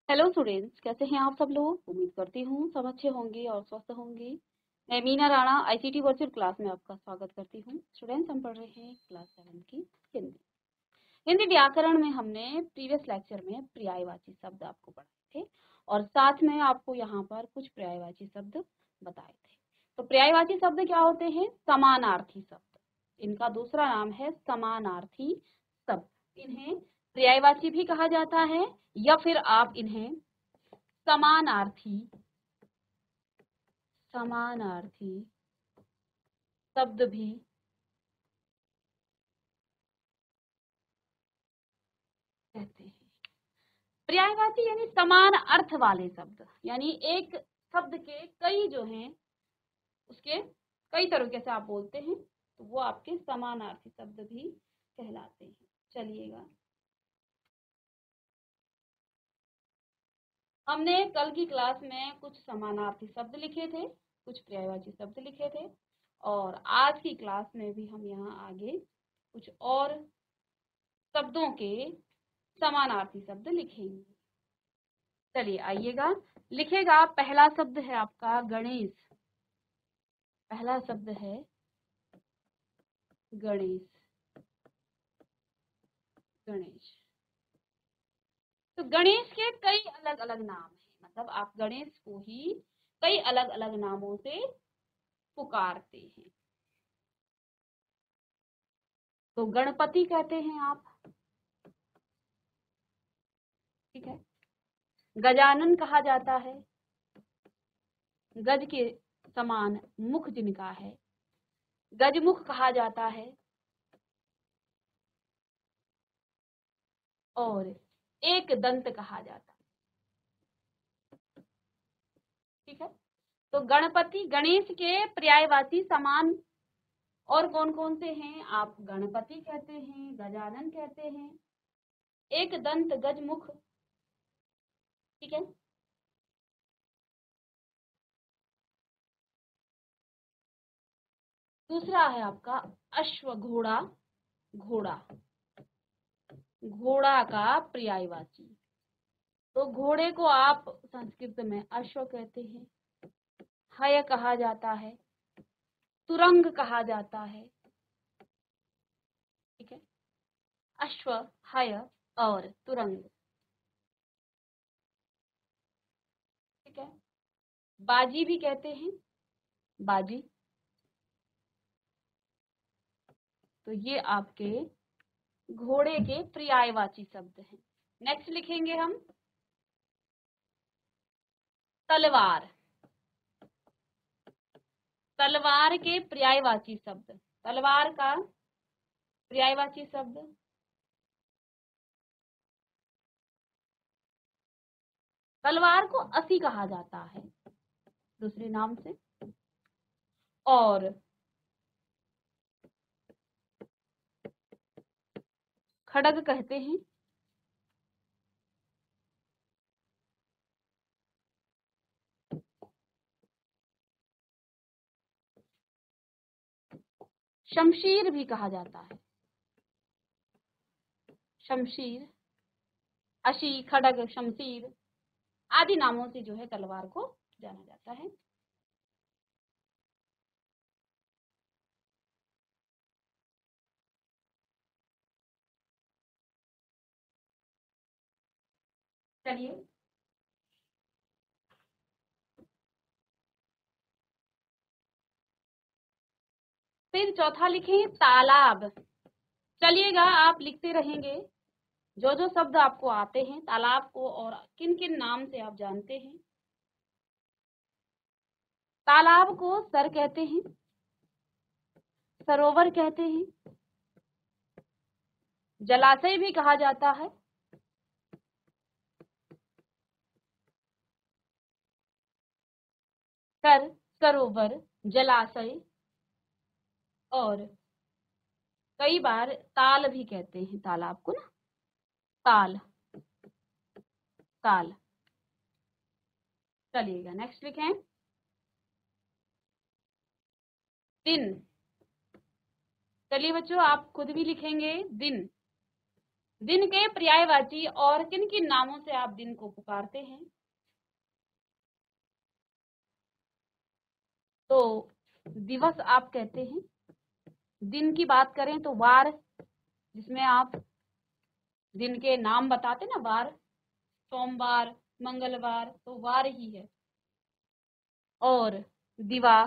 Hello students, कैसे हैं आप सब लोग। उम्मीद करती हूँ सब अच्छे होंगे और स्वस्थ होंगे। मैं Meena Rana ICT virtual class में आपका स्वागत करती हूँ। स्टूडेंट्स, हम पढ़ रहे हैं क्लास 7 की हिंदी। हिंदी व्याकरण में हमने प्रीवियस लेक्चर में पर्यायवाची शब्द आपको पढ़ाए थे और साथ में आपको यहाँ पर कुछ पर्यायवाची शब्द बताए थे। तो पर्यायवाची शब्द क्या होते हैं? समानार्थी शब्द। इनका दूसरा नाम है समानार्थी शब्द। इन्हें पर्यायवाची भी कहा जाता है या फिर आप इन्हें समानार्थी समानार्थी शब्द भी कहते हैं। पर्यायवाची यानी समान अर्थ वाले शब्द, यानी एक शब्द के कई जो हैं उसके कई तरीके से आप बोलते हैं तो वो आपके समानार्थी शब्द भी कहलाते हैं। चलिएगा, हमने कल की क्लास में कुछ समानार्थी शब्द लिखे थे, कुछ पर्यायवाची शब्द लिखे थे और आज की क्लास में भी हम यहाँ आगे कुछ और शब्दों के समानार्थी शब्द लिखेंगे। चलिए आइएगा, लिखेगा। पहला शब्द है आपका गणेश। पहला शब्द है गणेश। गणेश। तो गणेश के कई अलग अलग नाम हैं, मतलब आप गणेश को ही कई अलग अलग नामों से पुकारते हैं। तो गणपति कहते हैं आप, ठीक है। गजानन कहा जाता है, गज के समान मुख जिनका है गजमुख कहा जाता है। और एक दंत कहा जाता है, ठीक है। तो गणपति, गणेश के पर्यायवाची समान और कौन कौन से हैं? आप गणपति कहते हैं, गजानन कहते हैं, एक दंत, गजमुख, ठीक है। दूसरा है आपका अश्व, घोड़ा। घोड़ा, घोड़ा का पर्यायवाची। तो घोड़े को आप संस्कृत में अश्व कहते हैं, हय कहा जाता है, तुरंग कहा जाता है, ठीक है। अश्व, हय और तुरंग, ठीक है। बाजी भी कहते हैं, बाजी। तो ये आपके घोड़े के पर्यायवाची शब्द हैं। नेक्स्ट लिखेंगे हम तलवार। तलवार के पर्यायवाची शब्द। तलवार का पर्यायवाची शब्द तलवार को असी कहा जाता है दूसरे नाम से। और खड़ग कहते हैं। शमशीर भी कहा जाता है, शमशीर, अशी, खड़ग, शमशीर आदि नामों से जो है तलवार को जाना जाता है। चलिए, फिर चौथा लिखें तालाब। चलिएगा, आप लिखते रहेंगे जो जो शब्द आपको आते हैं तालाब को और किन किन नाम से आप जानते हैं। तालाब को सर कहते हैं, सरोवर कहते हैं, जलाशय भी कहा जाता है, सर, सरोवर, जलाशय और कई बार ताल भी कहते हैं तालाब को ना, ताल, ताल। चलिएगा, नेक्स्ट लिखें दिन। चलिए बच्चों, आप खुद भी लिखेंगे दिन। दिन के पर्यायवाची और किन किन नामों से आप दिन को पुकारते हैं? तो दिवस आप कहते हैं। दिन की बात करें तो वार, जिसमें आप दिन के नाम बताते ना, वार, सोमवार, मंगलवार, तो वार ही है। और दिवा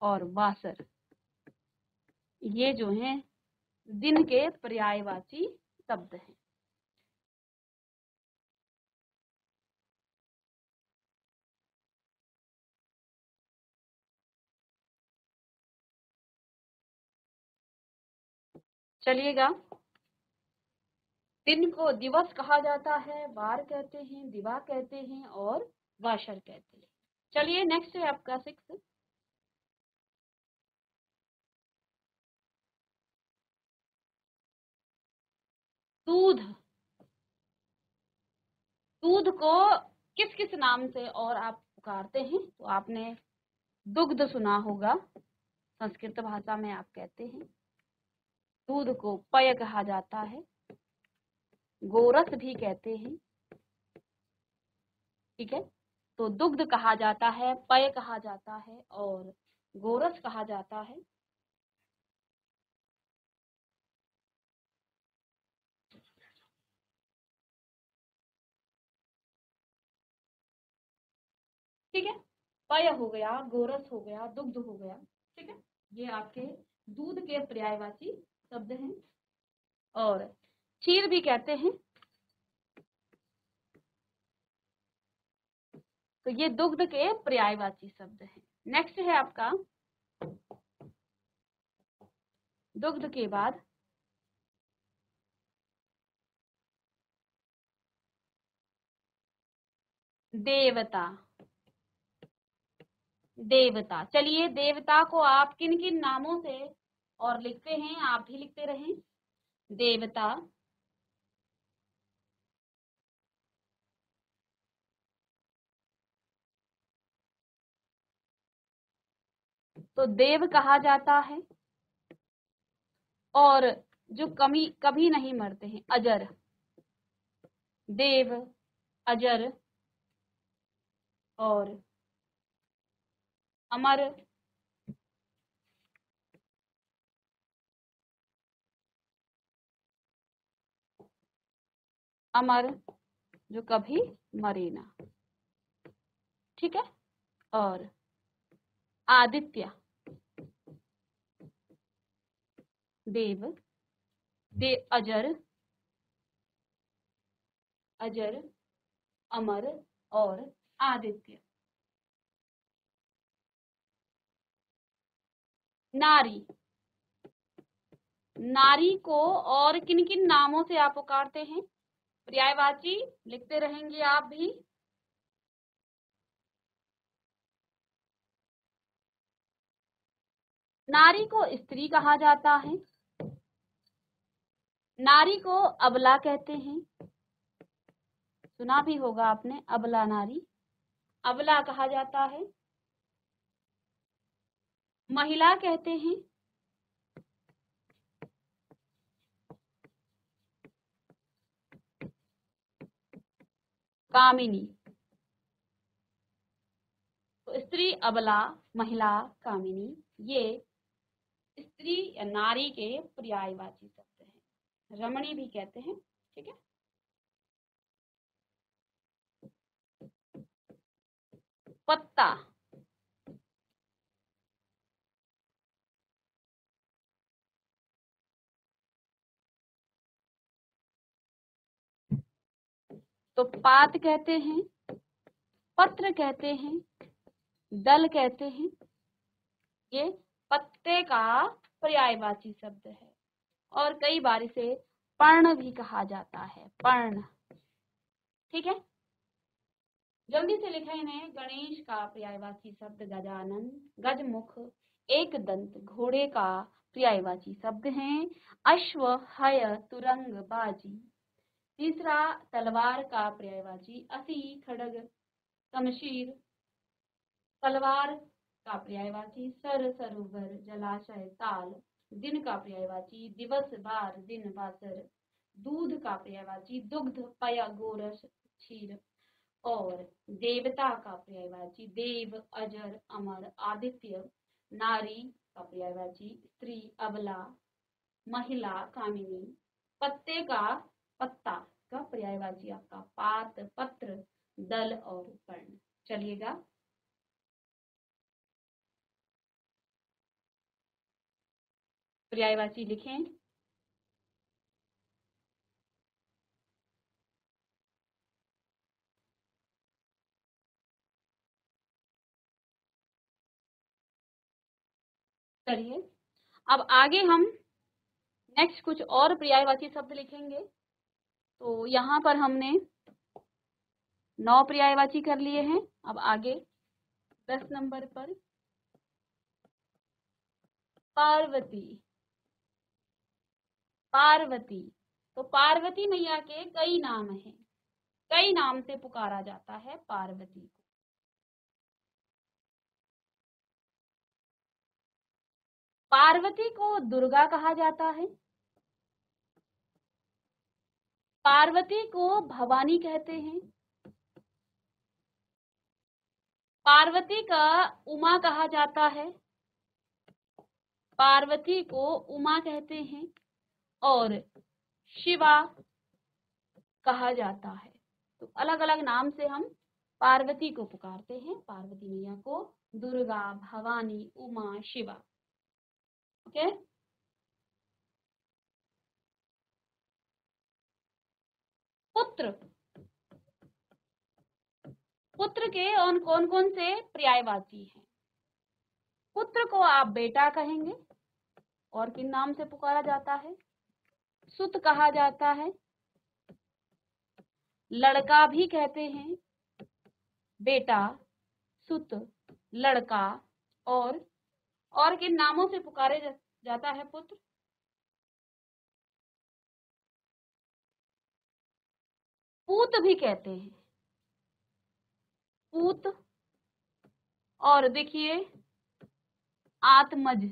और वासर, ये जो हैं दिन के पर्यायवाची शब्द हैं। चलिएगा, दिन को दिवस कहा जाता है, वार कहते हैं, दिवा कहते हैं और वाशर कहते हैं। चलिए नेक्स्ट है आपका 6। दूध। दूध को किस किस नाम से और आप पुकारते हैं? तो आपने दुग्ध सुना होगा, संस्कृत भाषा में आप कहते हैं। दूध को पय कहा जाता है, गोरस भी कहते हैं। ठीक है, तो दुग्ध कहा जाता है, पय कहा जाता है और गोरस कहा जाता है। ठीक है, पय हो गया, गोरस हो गया, दुग्ध हो गया। ठीक है, ये आपके दूध के पर्यायवाची शब्द हैं। और क्षीर भी कहते हैं, तो ये दुग्ध के पर्यायवाची शब्द हैं। नेक्स्ट है आपका दुग्ध के बाद देवता। देवता, चलिए देवता को आप किन किन नामों से और लिखते हैं? आप भी लिखते रहें। देवता, तो देव कहा जाता है। और जो कभी कभी नहीं मरते हैं, अजर। देव, अजर और अमर। अमर, जो कभी मरे ना। ठीक है, और आदित्य। देव, अजर, अजर, अमर और आदित्य। नारी। नारी को और किन किन नामों से आप पुकारते हैं? पर्यायवाची लिखते रहेंगे आप भी। नारी को स्त्री कहा जाता है। नारी को अबला कहते हैं, सुना भी होगा आपने, अबला नारी, अबला कहा जाता है। महिला कहते हैं, कामिनी। तो स्त्री, अबला, महिला, कामिनी, ये स्त्री या नारी के पर्यायवाची शब्द हैं। रमणी भी कहते हैं। ठीक है, पत्ता। तो पात कहते हैं, पत्र कहते हैं, दल कहते हैं। ये पत्ते का पर्यायवाची शब्द है। और कई बार इसे पर्ण भी कहा जाता है, पर्ण। ठीक है, जल्दी से लिखा इन्हें। गणेश का पर्यायवाची शब्द गजानन, गजमुख, एक दंत घोड़े का पर्यायवाची शब्द है अश्व, हय, तुरंग, बाजी। तीसरा तलवार का पर्यायवाची असी, खड़ग, शमशीर। तलवार का पर्यायवाची सर, सरोवर, जलाशय, ताल। दिन का पर्यायवाची दिवस, बार, दिन, बासर। दूध का पर्यायवाची दुग्ध, पय, गोरस, क्षीर। और देवता का पर्यायवाची देव, अजर, अमर, आदित्य। नारी का पर्यायवाची स्त्री, अबला, महिला, कामिनी। पत्ते का पत्ता का पर्यायवाची आपका पात, पत्र, दल और पर्ण। चलिएगा, पर्यायवाची लिखें। चलिए, अब आगे हम नेक्स्ट कुछ और पर्यायवाची शब्द लिखेंगे। तो यहाँ पर हमने 9 पर्यायवाची कर लिए हैं। अब आगे 10 नंबर पर पार्वती। पार्वती, तो पार्वती मैया के कई नाम हैं, कई नाम से पुकारा जाता है पार्वती को। पार्वती को दुर्गा कहा जाता है, पार्वती को भवानी कहते हैं, पार्वती का उमा कहा जाता है, पार्वती को उमा कहते हैं, और शिवा कहा जाता है। तो अलग अलग नाम से हम पार्वती को पुकारते हैं, पार्वती मैया को दुर्गा, भवानी, उमा, शिवा। ओके, पुत्र, पुत्र के और कौन कौन से पर्यायवाची हैं? पुत्र को आप बेटा कहेंगे, और किन नाम से पुकारा जाता है? सुत कहा जाता है, लड़का भी कहते हैं, बेटा, सुत, लड़का, और किन नामों से पुकारे जाता है पुत्र? पूत भी कहते हैं, पूत। और देखिए आत्मज,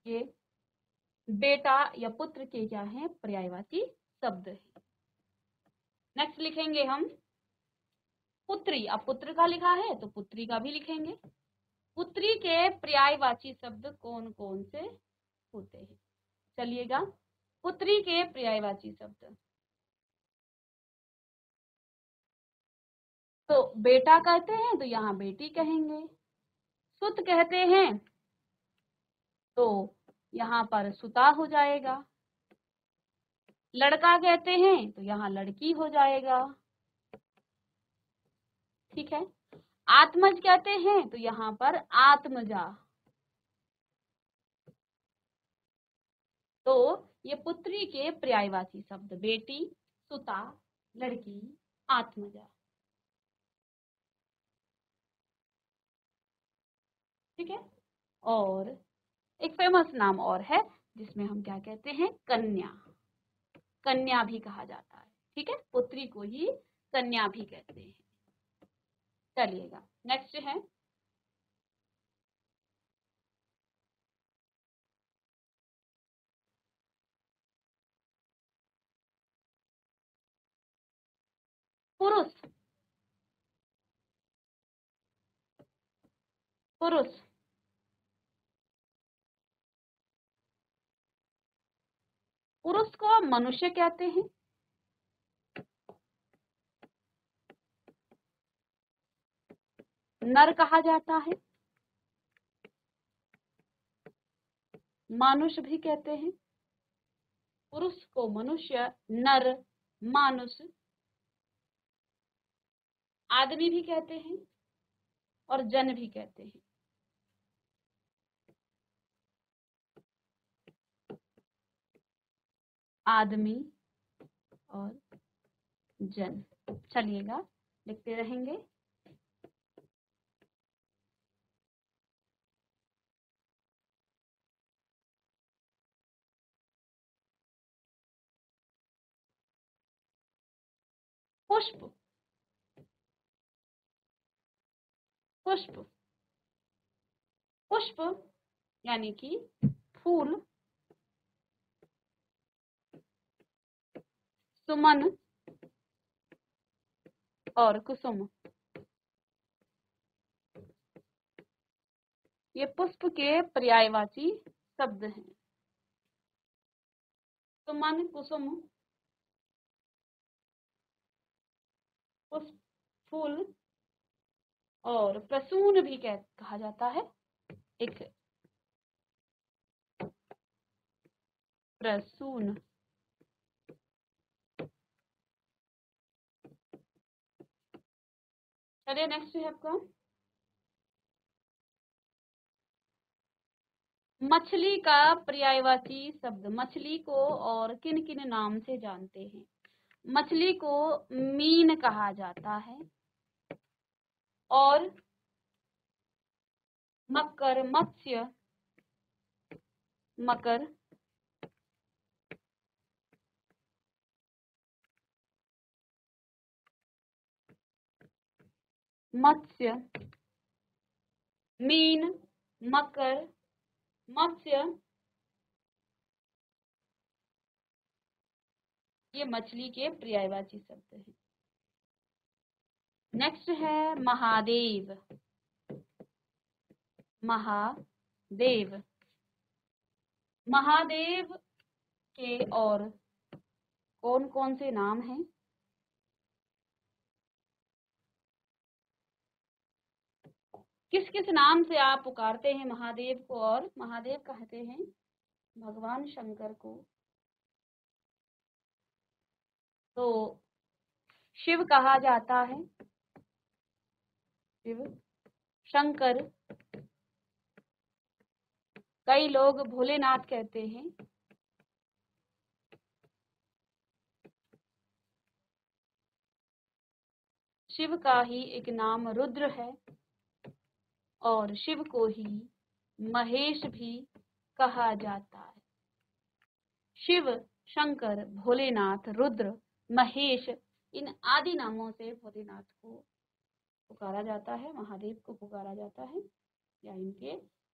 ये बेटा या पुत्र के क्या हैं? पर्यायवाची शब्द है। नेक्स्ट लिखेंगे हम पुत्री। अब पुत्र का लिखा है तो पुत्री का भी लिखेंगे। पुत्री के पर्यायवाची शब्द कौन कौन से होते हैं? चलिएगा, पुत्री के पर्यायवाची शब्द, तो बेटा कहते हैं तो यहाँ बेटी कहेंगे, सुत कहते हैं तो यहाँ पर सुता हो जाएगा, लड़का कहते हैं तो यहाँ लड़की हो जाएगा। ठीक है, आत्मज कहते हैं तो यहाँ पर आत्मजा। तो ये पुत्री के पर्यायवाची शब्द बेटी, सुता, लड़की, आत्मजा। ठीक है, और एक फेमस नाम और है जिसमें हम क्या कहते हैं? कन्या, कन्या भी कहा जाता है। ठीक है, पुत्री को ही कन्या भी कहते हैं। चलिएगा, नेक्स्ट है पुरुष। पुरुष, पुरुष को मनुष्य कहते हैं, नर कहा जाता है, मानुष भी कहते हैं। पुरुष को मनुष्य, नर, मानुष, आदमी भी कहते हैं, और जन भी कहते हैं। आदमी और जन। चलिएगा, लिखते रहेंगे। पुष्प, पुष्प, पुष्प यानी कि फूल, सुमन और कुसुम ये पुष्प के पर्यायवाची शब्द हैं। सुमन, कुसुम, पुष्प, फूल और प्रसून भी कहा जाता है। एक प्रसून। चलिए नेक्स्ट है आपका मछली का पर्यायवाची शब्द। मछली को और किन किन नाम से जानते हैं? मछली को मीन कहा जाता है और मकर, मत्स्य, मकर, मत्स्य, मीन, मकर, मत्स्य ये मछली के पर्यायवाची शब्द हैं। नेक्स्ट है महादेव। महादेव, महादेव के और कौन कौन से नाम हैं? किस किस नाम से आप पुकारते हैं महादेव को? और महादेव कहते हैं भगवान शंकर को। तो शिव कहा जाता है, शिव, शंकर, कई लोग भोलेनाथ कहते हैं, शिव का ही एक नाम रुद्र है और शिव को ही महेश भी कहा जाता है। शिव, शंकर, भोलेनाथ, रुद्र, महेश इन आदि नामों से भोलेनाथ को पुकारा जाता है, महादेव को पुकारा जाता है, या इनके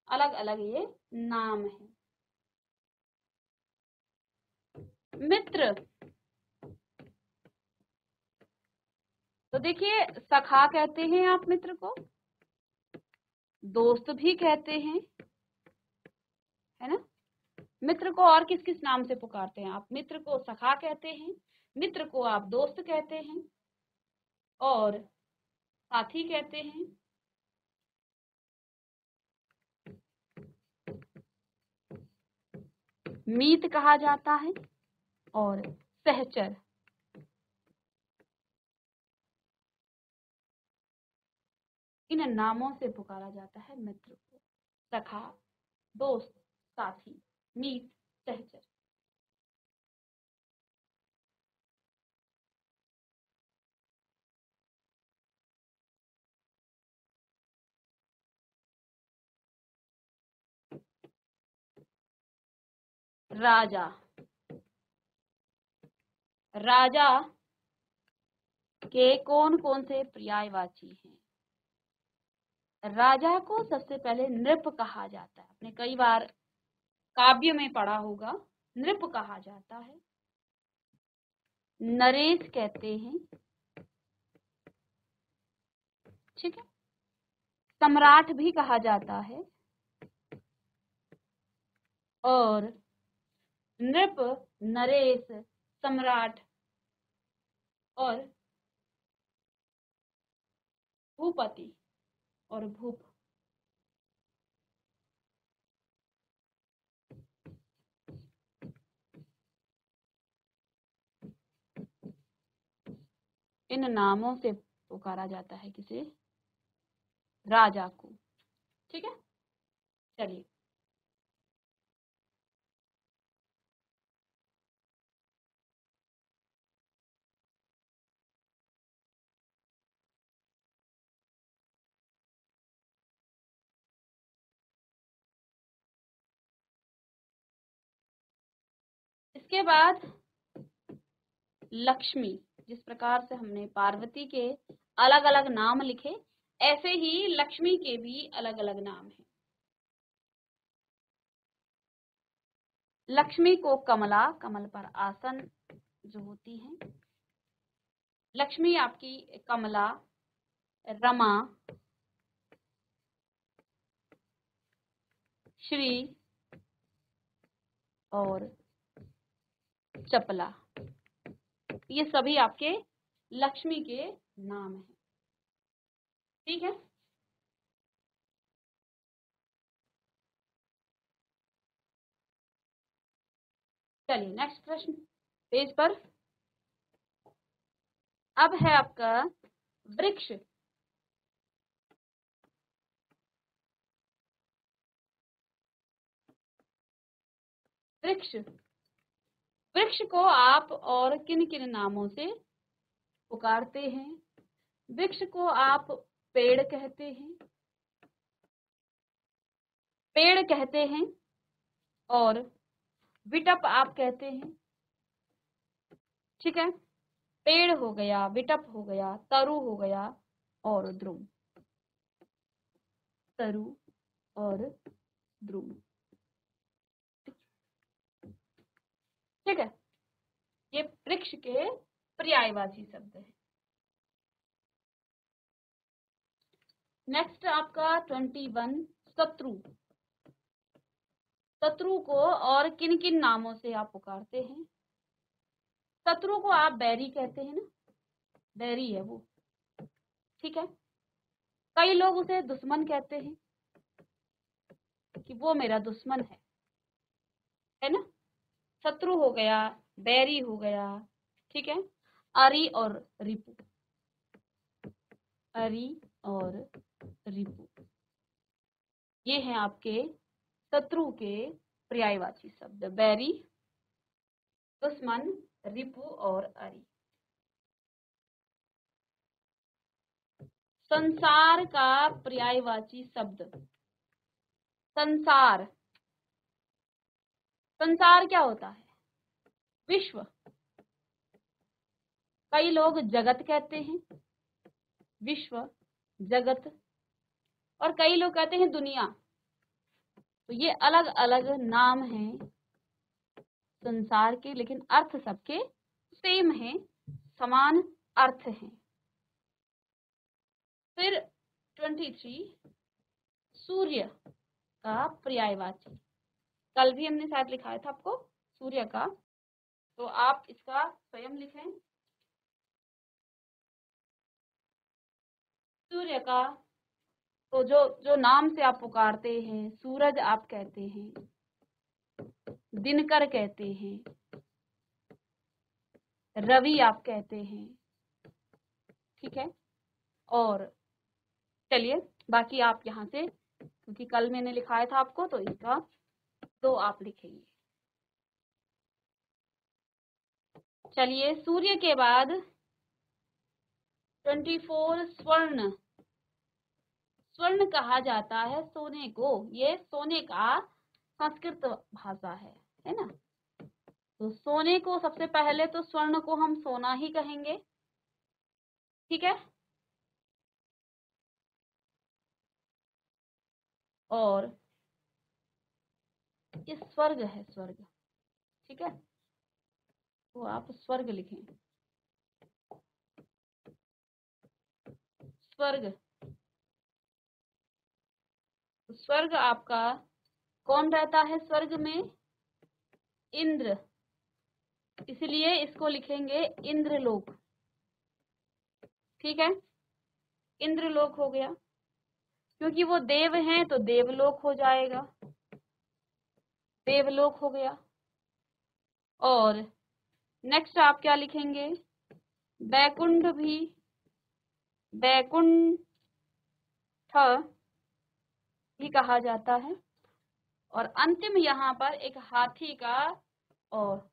अलग अलग ये नाम हैं। मित्र, तो देखिए सखा कहते हैं आप मित्र को, दोस्त भी कहते हैं, है ना। मित्र को और किस किस नाम से पुकारते हैं आप? मित्र को सखा कहते हैं, मित्र को आप दोस्त कहते हैं और साथी कहते हैं, मीत कहा जाता है और सहचर। इन नामों से पुकारा जाता है मित्र को, सखा, दोस्त, साथी, मीत, सहचर। राजा, राजा के कौन कौन से पर्यायवाची हैं? राजा को सबसे पहले नृप कहा जाता है, आपने कई बार काव्य में पढ़ा होगा, नृप कहा जाता है, नरेश कहते हैं, ठीक है, सम्राट भी कहा जाता है और नृप, नरेश, सम्राट और भूपति और भूप इन नामों से पुकारा जाता है किसे? राजा को, ठीक है। चलिए इसके बाद लक्ष्मी। जिस प्रकार से हमने पार्वती के अलग अलग नाम लिखे, ऐसे ही लक्ष्मी के भी अलग अलग नाम हैं। लक्ष्मी को कमला, कमल पर आसन जो होती है, लक्ष्मी आपकी कमला, रमा, श्री और चपला, ये सभी आपके लक्ष्मी के नाम हैं। ठीक है, चलिए नेक्स्ट प्रश्न पेज पर। अब है आपका वृक्ष। वृक्ष, वृक्ष को आप और किन किन नामों से पुकारते हैं? वृक्ष को आप पेड़ कहते हैं, पेड़ कहते हैं, और विटप आप कहते हैं। ठीक है, पेड़ हो गया, विटप हो गया, तरु हो गया और द्रुम, तरु और द्रुम। ठीक है, ये वृक्ष के पर्यायवाची शब्द है। नेक्स्ट आपका 21 शत्रु। शत्रु को और किन किन नामों से आप पुकारते हैं? शत्रु को आप बैरी कहते हैं ना, बैरी है वो। ठीक है, कई लोग उसे दुश्मन कहते हैं कि वो मेरा दुश्मन है ना। शत्रु हो गया, बैरी हो गया। ठीक है, अरि और रिपु, अरि और रिपु, ये हैं आपके शत्रु के पर्यायवाची शब्द, बैरी, दुश्मन, रिपु और अरि। संसार का पर्यायवाची शब्द, संसार, संसार क्या होता है? विश्व। कई लोग जगत कहते हैं, विश्व, जगत, और कई लोग कहते हैं दुनिया। तो ये अलग अलग नाम हैं संसार के, लेकिन अर्थ सबके सेम है, समान अर्थ हैं। फिर 23 सूर्य का पर्यायवाची, कल भी हमने शायद लिखाया था आपको सूर्य का, तो आप इसका स्वयं लिखें। सूर्य का तो जो नाम से आप पुकारते हैं, सूरज आप कहते हैं, दिनकर कहते हैं, रवि आप कहते हैं। ठीक है, और चलिए बाकी आप यहाँ से, क्योंकि कल मैंने लिखाया था आपको, तो इसका दो आप लिखेंगे। चलिए, सूर्य के बाद 24 स्वर्ण। स्वर्ण कहा जाता है सोने को, ये सोने का संस्कृत भाषा है ना। तो सोने को सबसे पहले तो स्वर्ण को हम सोना ही कहेंगे। ठीक है, और ये स्वर्ग है, स्वर्ग। ठीक है, तो आप स्वर्ग लिखें, स्वर्ग। स्वर्ग आपका कौन रहता है स्वर्ग में? इंद्र, इसलिए इसको लिखेंगे इंद्रलोक। ठीक है, इंद्रलोक हो गया, क्योंकि वो देव हैं तो देवलोक हो जाएगा, देवलोक हो गया। और नेक्स्ट आप क्या लिखेंगे? बैकुंठ भी, बैकुंठ भी कहा जाता है। और अंतिम यहाँ पर एक हाथी का, और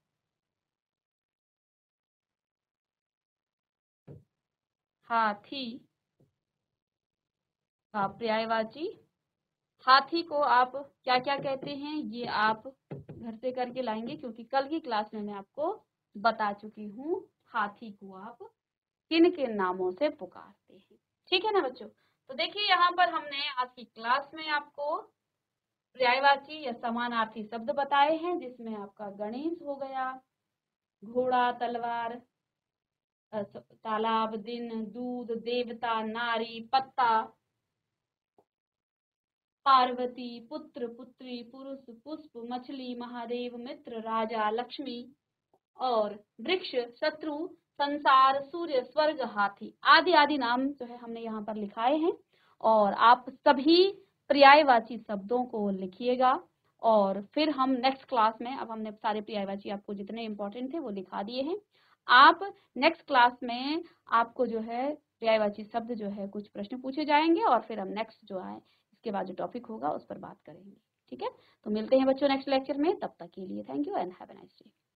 हाथी का पर्यायवाची, हाथी को आप क्या क्या कहते हैं ये आप घर से करके लाएंगे, क्योंकि कल की क्लास में मैं आपको बता चुकी हूँ हाथी को आप किन किन नामों से पुकारते हैं। ठीक है ना बच्चों? तो देखिए यहाँ पर हमने आज की क्लास में आपको पर्यायवाची या समानार्थी शब्द बताए हैं, जिसमें आपका गणेश हो गया, घोड़ा, तलवार, तालाब, दिन, दूध, देवता, नारी, पत्ता, पार्वती, पुत्र, पुत्री, पुरुष, पुष्प, मछली, महादेव, मित्र, राजा, लक्ष्मी और वृक्ष, शत्रु, संसार, सूर्य, स्वर्ग, हाथी आदि आदि नाम जो है हमने यहाँ पर लिखाए हैं। और आप सभी पर्यायवाची शब्दों को लिखिएगा और फिर हम नेक्स्ट क्लास में, अब हमने सारे पर्यायवाची आपको जितने इंपॉर्टेंट थे वो लिखा दिए हैं। आप नेक्स्ट क्लास में आपको जो है पर्यायवाची शब्द जो है कुछ प्रश्न पूछे जाएंगे और फिर हम नेक्स्ट जो है इसके बाद जो टॉपिक होगा उस पर बात करेंगे। ठीक है, तो मिलते हैं बच्चों नेक्स्ट लेक्चर में। तब तक के लिए thank you and have a nice day.